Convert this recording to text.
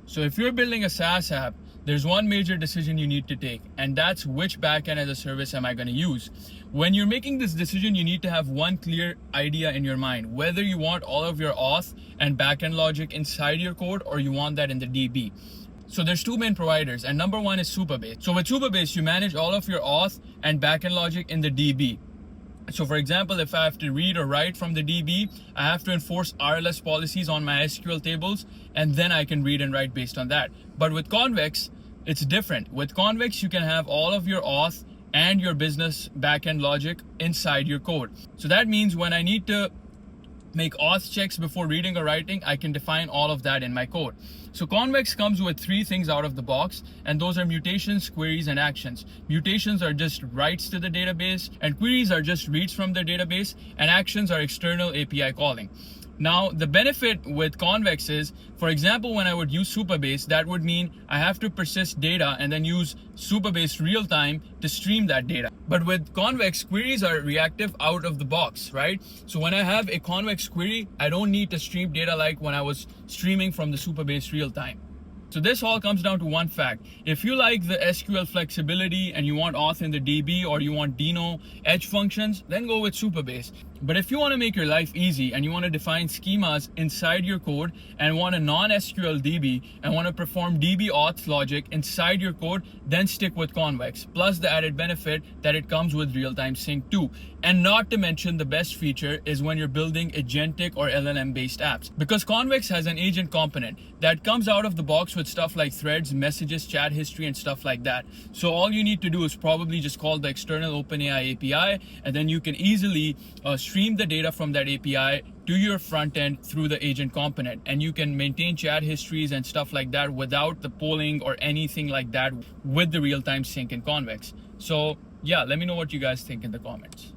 So if you're building a SaaS app, there's one major decision you need to take, and that's which backend as a service am I going to use. When you're making this decision, you need to have one clear idea in your mind, whether you want all of your auth and backend logic inside your code or you want that in the DB. So there's two main providers, and number one is Supabase. So with Supabase, you manage all of your auth and backend logic in the DB. So for example, if I have to read or write from the DB, I have to enforce RLS policies on my SQL tables, and then I can read and write based on that. But with Convex, it's different. With Convex, you can have all of your auth and your business backend logic inside your code. So that means when I need to make auth checks before reading or writing, I can define all of that in my code. So Convex comes with three things out of the box, and those are mutations, queries, and actions. Mutations are just writes to the database, and queries are just reads from the database, and actions are external API calling. Now, the benefit with Convex is, for example, when I would use Supabase, that would mean I have to persist data and then use Supabase real time to stream that data. But with Convex, queries are reactive out of the box, right? So when I have a Convex query, I don't need to stream data like when I was streaming from the Supabase real time. So this all comes down to one fact. If you like the SQL flexibility and you want auth in the DB or you want Dino edge functions, then go with Supabase. But if you want to make your life easy and you want to define schemas inside your code and want a non-SQL DB and want to perform DB auth logic inside your code, then stick with Convex. Plus the added benefit that it comes with real-time sync too. And not to mention, the best feature is when you're building agentic or LLM based apps, because Convex has an agent component that comes out of the box with stuff like threads, messages, chat history, and stuff like that. So all you need to do is probably just call the external OpenAI API, and then you can easily stream the data from that API to your front end through the agent component, and you can maintain chat histories and stuff like that without the polling or anything like that with the real-time sync in Convex. So yeah, let me know what you guys think in the comments.